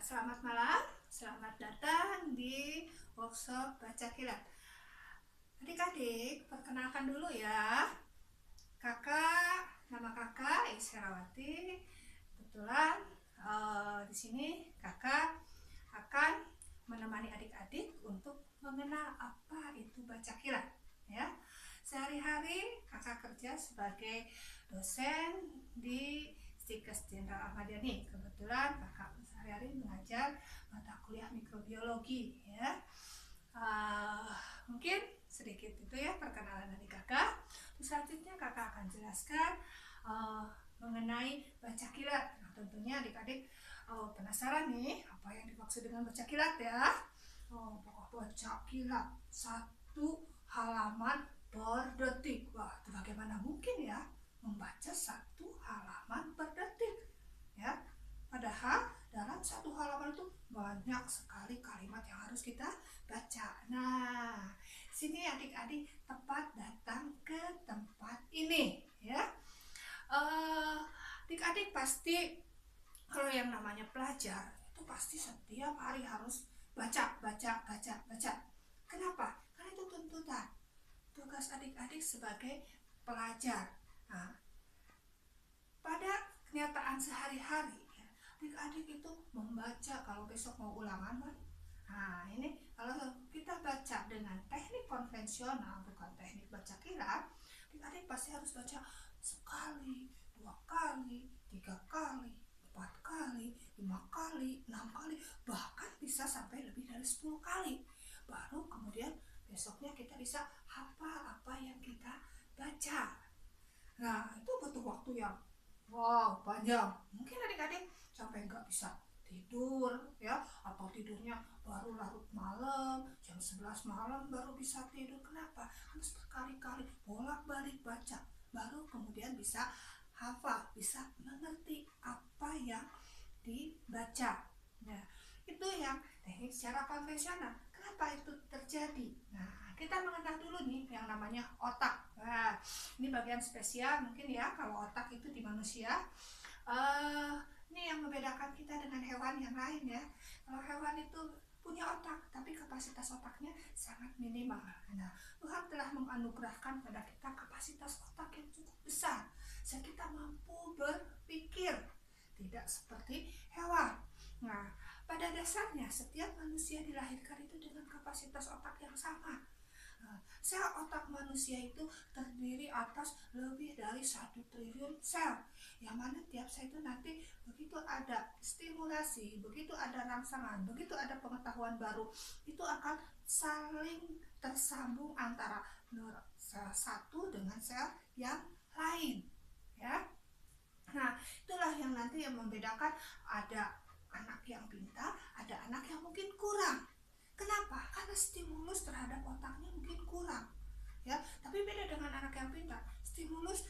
Selamat malam, selamat datang di workshop baca kilat. Adik-adik, perkenalkan dulu ya. Nama kakak Isherawati. Kebetulan di sini kakak akan menemani adik-adik untuk mengenal apa itu baca kilat. Ya, sehari-hari kakak kerja sebagai dosen di Stikes Jenderal Ahmad Yani. Kebetulan kakak sehari-hari mengajar mata kuliah mikrobiologi ya. Mungkin sedikit itu ya perkenalan dari kakak. Terus selanjutnya kakak akan jelaskan mengenai baca kilat. Nah, tentunya adik-adik penasaran nih apa yang dimaksud dengan baca kilat ya. Baca kilat 1 halaman per detik. Wah, itu bagaimana mungkin ya membaca 1 halaman per detik ya, padahal dalam 1 halaman itu banyak sekali kalimat yang harus kita baca. Nah, sini adik-adik tepat datang ke tempat ini ya. Adik-adik pasti kalau yang namanya pelajar itu pasti setiap hari harus baca. Kenapa? Karena itu tuntutan tugas adik-adik sebagai pelajar. Nah, pada kenyataan sehari-hari ya, adik-adik itu membaca kalau besok mau ulangan kan. Nah, ini kalau kita baca dengan teknik konvensional, bukan teknik baca kilat, adik-adik pasti harus baca sekali, 2 kali, 3 kali, 4 kali, 5 kali, 6 kali, bahkan bisa sampai lebih dari 10 kali. Baru kemudian besoknya kita bisa hafal apa yang kita baca. Nah, itu butuh waktu yang panjang. Mungkin adik-adik sampai nggak bisa tidur ya, atau tidurnya baru larut malam, jam 11 malam baru bisa tidur. Kenapa? Harus berkali-kali bolak-balik baca, baru kemudian bisa hafal, bisa mengerti apa yang dibaca. Nah, itu yang teknik secara konvensional. Kenapa itu terjadi? Nah, kita mengenal dulu nih yang namanya otak. Nah, ini bagian spesial mungkin ya kalau otak itu di manusia. Ini yang membedakan kita dengan hewan yang lain ya. Kalau hewan itu punya otak, tapi kapasitas otaknya sangat minimal. Nah, Tuhan telah menganugerahkan pada kita kapasitas otak yang cukup besar, sehingga kita mampu berpikir, tidak seperti hewan. Nah, pada dasarnya setiap manusia dilahirkan itu dengan kapasitas otak yang sama. Sel otak manusia itu terdiri atas lebih dari 1 triliun sel, yang mana tiap sel itu nanti begitu ada stimulasi, begitu ada rangsangan, begitu ada pengetahuan baru, itu akan saling tersambung antara sel satu dengan sel yang lain ya. Nah, itulah yang nanti yang membedakan ada anak yang pintar, ada anak yang mungkin kurang. Kenapa? Karena stimulus terhadap otaknya mungkin kurang ya. Tapi beda dengan anak yang pintar, stimulus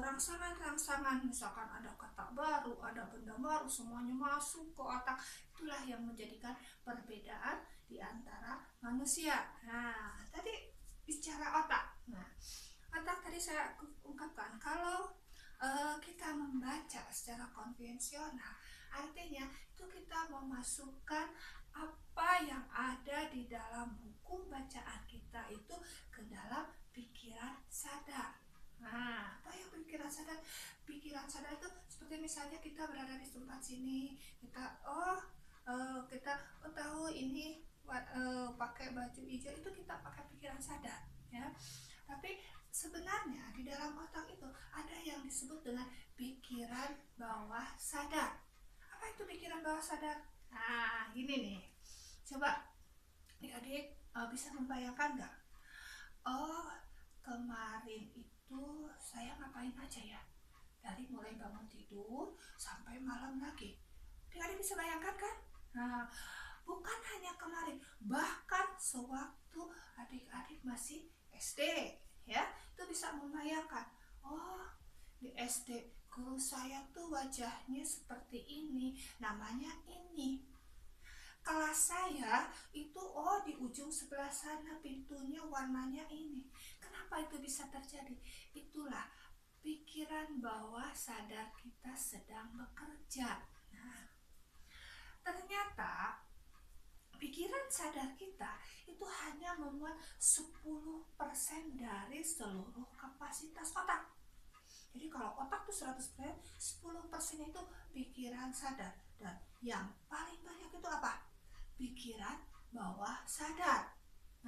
rangsangan, misalkan ada kata baru, ada benda baru, semuanya masuk ke otak. Itulah yang menjadikan perbedaan di antara manusia. Nah, tadi bicara otak. Nah, otak tadi saya ungkapkan kalau kita membaca secara konvensional, artinya itu kita memasukkan apa yang ada di dalam buku bacaan kita itu ke dalam pikiran sadar. Nah, apa yang pikiran sadar? Pikiran sadar itu seperti misalnya kita berada di tempat sini, kita tahu ini pakai baju hijau, itu kita pakai pikiran sadar ya. Tapi sebenarnya di dalam otak itu ada yang disebut dengan pikiran bawah sadar. Apa itu pikiran bawah sadar? Nah, ini nih. Coba adik-adik bisa membayangkan nggak? Kemarin itu saya ngapain aja ya? Dari mulai bangun tidur sampai malam lagi. Adik-adik bisa bayangkan kan? Nah, bukan hanya kemarin, bahkan sewaktu adik-adik masih SD ya, itu bisa membayangkan, di SD guru saya tuh wajahnya seperti ini, namanya ini. Kelas saya itu di ujung sebelah sana, pintunya warnanya ini. Kenapa itu bisa terjadi? Itulah pikiran bawah sadar kita sedang bekerja. Nah, ternyata pikiran sadar kita itu hanya memuat 10% dari seluruh kapasitas otak. Jadi kalau otak tuh 100%, 10% itu pikiran sadar. Dan yang paling banyak itu apa? Pikiran bawah sadar.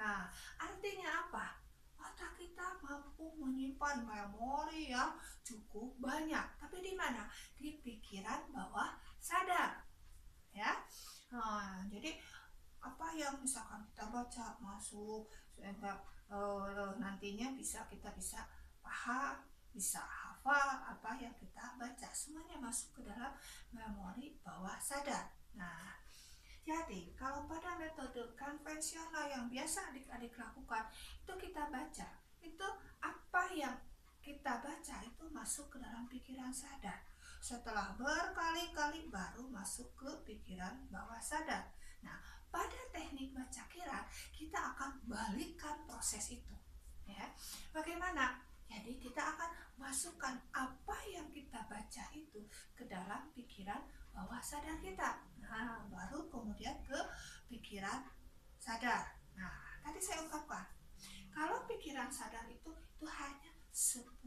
Nah, artinya apa? Otak kita mampu menyimpan memori yang cukup banyak. Tapi di mana? Di pikiran bawah sadar. Ya. Nah, jadi apa yang misalkan kita baca masuk sehingga nantinya kita bisa paham, bisa hafal apa yang kita baca, semuanya masuk ke dalam memori bawah sadar. Nah, jadi kalau pada metode konvensional yang biasa adik-adik lakukan, itu kita baca, itu apa yang kita baca itu masuk ke dalam pikiran sadar. Setelah berkali-kali baru masuk ke pikiran bawah sadar. Nah, pada teknik baca kilat kita akan balikkan proses itu, ya. Bagaimana? Jadi kita akan masukkan apa yang kita baca itu ke dalam pikiran bawah sadar kita. Nah, baru kemudian ke pikiran sadar. Nah, tadi saya ungkapkan kalau pikiran sadar itu hanya 10%,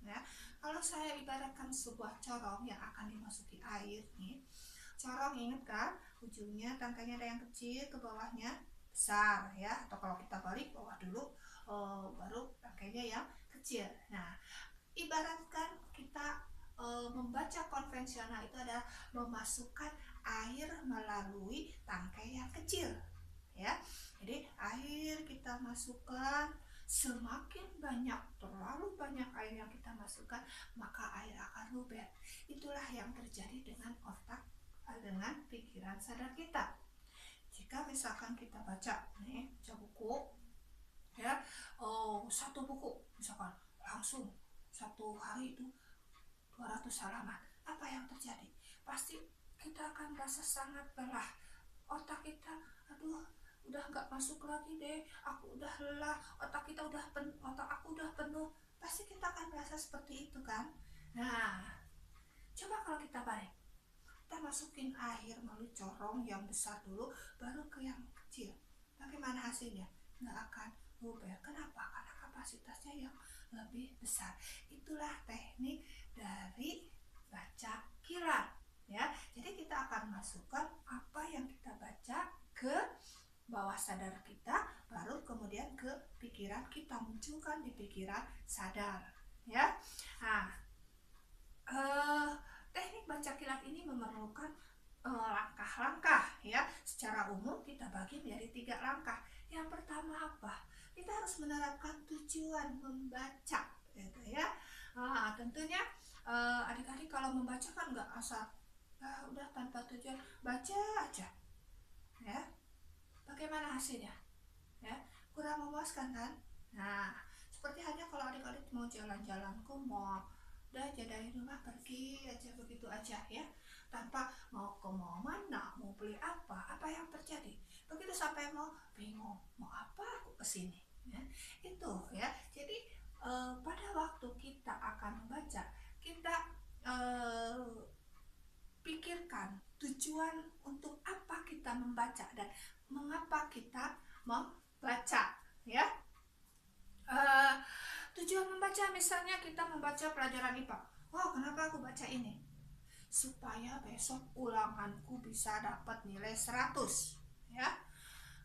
ya. Kalau saya ibaratkan sebuah corong yang akan dimasuki air nih. Corong, ingat kan? Ujungnya tangkainya ada yang kecil, ke bawahnya besar, ya. Atau kalau kita balik bawah dulu, baru tangkainya yang kecil. Nah, ibaratkan kita membaca konvensional itu adalah memasukkan air melalui tangkai yang kecil, ya. Jadi air kita masukkan, semakin banyak, terlalu banyak air yang kita masukkan, maka air akan luber. Itulah yang terjadi dengan otak, dengan pikiran sadar kita. Jika misalkan kita baca buku, ya, satu buku misalkan langsung satu hari itu 200 halaman, apa yang terjadi? Pasti kita akan merasa sangat lelah. Otak kita, aduh, udah nggak masuk lagi deh, aku udah lelah, otak aku udah penuh. Pasti kita akan merasa seperti itu kan. Nah, coba kalau kita balik, kita masukin air melalui corong yang besar dulu, baru ke yang kecil. Bagaimana hasilnya? Nggak akan luber. Kenapa? Karena kapasitasnya yang lebih besar. Itulah teknik dari baca kilat, ya. Jadi kita akan masukkan apa yang kita baca ke bawah sadar kita, baru kemudian ke pikiran kita, munculkan di pikiran sadar, ya. Nah, teknik baca kilat ini memerlukan langkah-langkah, ya. Secara umum kita bagi menjadi 3 langkah. Yang pertama apa? Kita harus menerapkan tujuan membaca, gitu ya. Tentunya adik-adik kalau membaca kan nggak asal udah tanpa tujuan, baca aja, ya. Bagaimana hasilnya? Ya, kurang memuaskan kan? Nah, seperti halnya kalau adik-adik mau jalan-jalan ke mall, udah aja dari rumah pergi aja begitu aja, ya, tanpa mau ke mall mana, mau beli apa yang terjadi? Begitu sampai mall, bingung mau apa aku kesini, ya. Itu, ya. Jadi pada waktu kita akan membaca, kita pikirkan tujuan untuk apa kita membaca dan mengapa kita membaca, ya. Tujuan membaca, misalnya kita membaca pelajaran IPA. Oh, kenapa aku baca ini? Supaya besok ulanganku bisa dapat nilai 100, ya.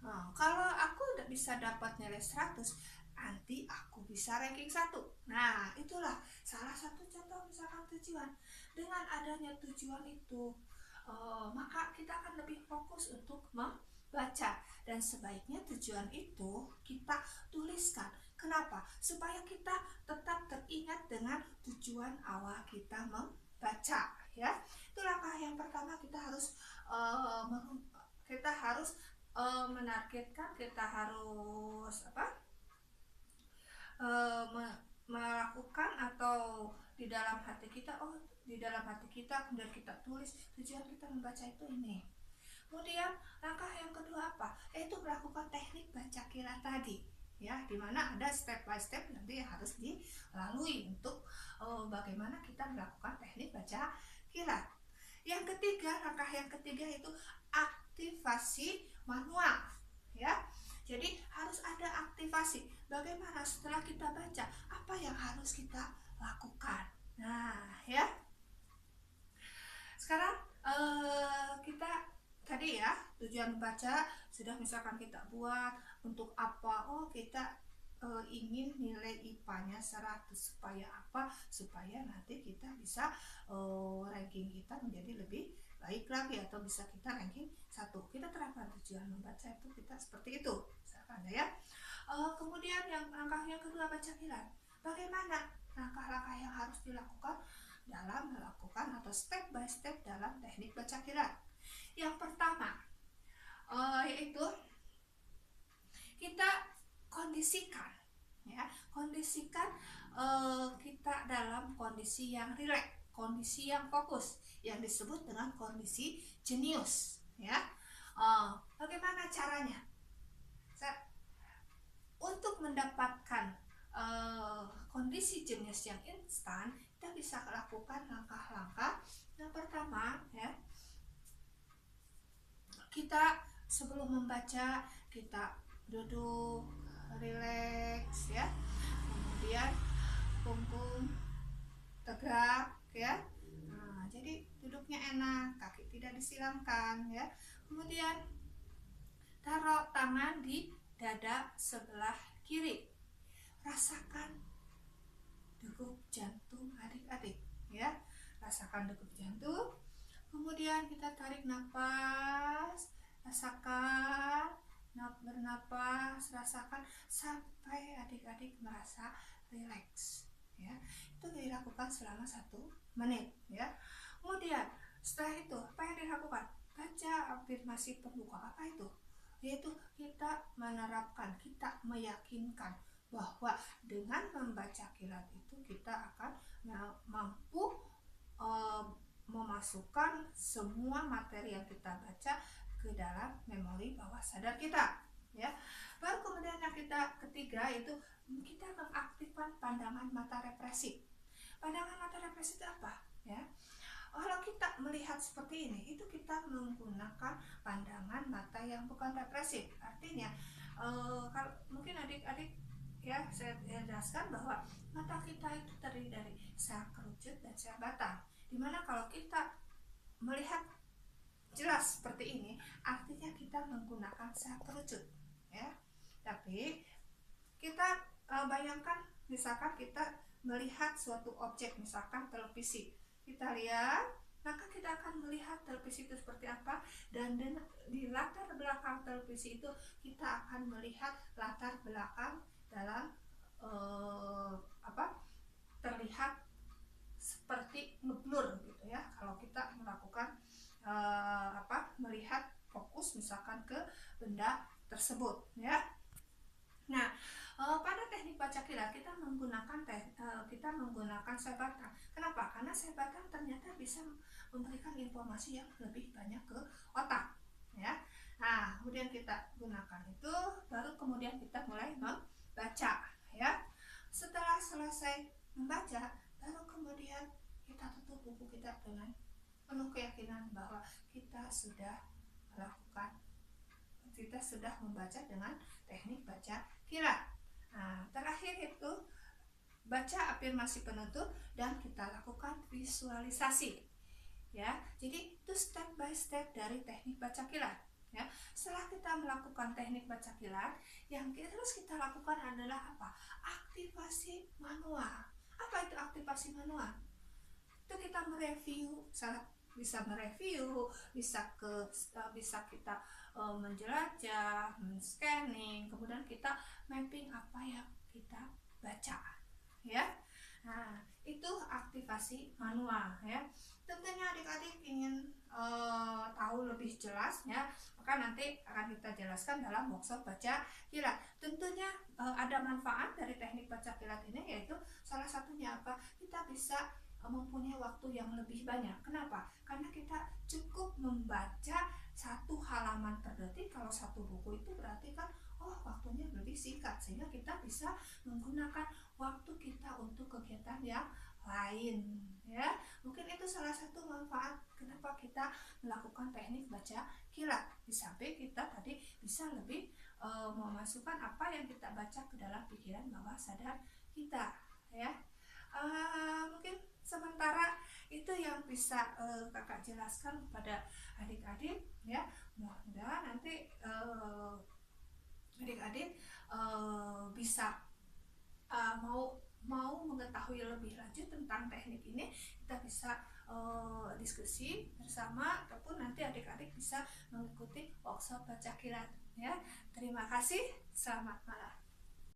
Nah, kalau aku udah bisa dapat nilai 100, nanti aku bisa ranking 1. Nah, itulah salah satu contoh misalkan tujuan. Dengan adanya tujuan itu, maka kita akan lebih fokus untuk membaca. Dan sebaiknya tujuan itu kita tuliskan. Kenapa? Supaya kita tetap teringat dengan tujuan awal kita membaca, ya. Itu langkah yang pertama, kita harus menargetkan, kita harus melakukan atau di dalam hati kita, kemudian kita tulis tujuan kita membaca itu ini. Kemudian langkah yang kedua apa? Yaitu melakukan teknik baca kilat tadi, ya, dimana ada step by step nanti yang harus dilalui untuk bagaimana kita melakukan teknik baca kilat. Yang ketiga, langkah yang ketiga itu aktivasi manual, ya. Jadi harus ada aktivasi. Bagaimana setelah kita baca, apa yang harus kita lakukan? Nah, ya. Sekarang kita tadi ya, tujuan membaca sudah, misalkan kita buat untuk apa? Oh, kita ingin nilai IPA-nya 100, supaya apa? Supaya nanti kita bisa ranking kita menjadi lebih baik lagi, atau bisa kita ranking 1. Kita terapkan tujuan membaca itu kita seperti itu, misalkan ya. Kemudian yang langkah yang kedua, baca kilat. Bagaimana langkah-langkah yang harus dilakukan dalam melakukan atau step by step dalam teknik baca kilat? Yang pertama yaitu kita kondisikan, ya, kondisikan kita dalam kondisi yang rileks, kondisi yang fokus, yang disebut dengan kondisi jenius, ya. Bagaimana caranya? Untuk mendapatkan kondisi jenius yang instan, kita bisa lakukan langkah-langkah. Yang pertama, ya, kita sebelum membaca kita duduk rileks, ya, kemudian punggung tegak, ya. Nah, jadi duduknya enak, kaki tidak disilamkan, ya. Kemudian taruh tangan di dada sebelah kiri. Rasakan degup jantung adik-adik, ya. Rasakan degup jantung. Kemudian kita tarik nafas, rasakan, bernapas, rasakan sampai adik-adik merasa rileks, ya. Itu dilakukan selama 1 menit, ya. Kemudian setelah itu apa yang dilakukan? Baca afirmasi pembuka. Apa itu? Yaitu kita menerapkan, kita meyakinkan bahwa dengan membaca kilat itu kita akan mampu memasukkan semua materi yang kita baca ke dalam memori bawah sadar kita, ya. Baru kemudian yang ketiga itu kita mengaktifkan pandangan mata represif. Pandangan mata represif itu apa, ya? Kalau kita melihat seperti ini, itu kita menggunakan pandangan mata yang bukan represif. Artinya, kalau mungkin adik-adik, ya, saya jelaskan bahwa mata kita itu terdiri dari sel kerucut dan sel batang. Dimana kalau kita melihat jelas seperti ini, artinya kita menggunakan sel kerucut, ya. Tapi kita bayangkan, misalkan kita melihat suatu objek, misalkan televisi. Kita lihat, maka kita akan melihat televisi itu seperti apa, dan di latar belakang televisi itu kita akan melihat latar belakang dalam terlihat seperti ngeblur gitu, ya. Kalau kita melakukan melihat fokus misalkan ke benda tersebut, ya. Nah, pada teknik baca kilat kita menggunakan sel batang. Kenapa? Karena sel batang ternyata bisa memberikan informasi yang lebih banyak ke otak, ya. Nah, kemudian kita gunakan itu, baru kemudian kita mulai membaca, ya. Setelah selesai membaca, baru kemudian kita tutup buku kita dengan penuh keyakinan bahwa kita sudah membaca dengan teknik baca kilat. Nah, terakhir itu baca afirmasi penutup dan kita lakukan visualisasi, ya. Jadi itu step by step dari teknik baca kilat, ya. Setelah kita melakukan teknik baca kilat, yang terus kita lakukan adalah apa? Aktivasi manual. Apa itu aktivasi manual? Itu kita mereview, bisa mereview, bisa kita menjelajah, men-scanning, kemudian kita mapping apa yang kita baca, ya. Nah, itu aktivasi manual, ya. Tentunya adik-adik ingin tahu lebih jelas, ya, maka nanti akan kita jelaskan dalam workshop baca kilat. Tentunya ada manfaat dari teknik baca kilat ini, yaitu salah satunya apa? Kita bisa mempunyai waktu yang lebih banyak. Kenapa? Karena kita cukup membaca 1 halaman per detik. Kalau 1 buku itu berarti kan waktunya lebih singkat, sehingga kita bisa menggunakan waktu kita untuk kegiatan yang lain. ya. Mungkin itu salah satu manfaat kenapa kita melakukan teknik baca kilat. Di samping kita tadi bisa lebih memasukkan apa yang kita baca ke dalam pikiran bawah sadar kita, ya. Mungkin sementara itu yang bisa kakak jelaskan kepada adik-adik, ya. Mudah-mudahan nanti adik-adik bisa mau mengetahui lebih lanjut tentang teknik ini. Kita bisa diskusi bersama, ataupun nanti adik-adik bisa mengikuti workshop baca kilat, ya. Terima kasih, selamat malam.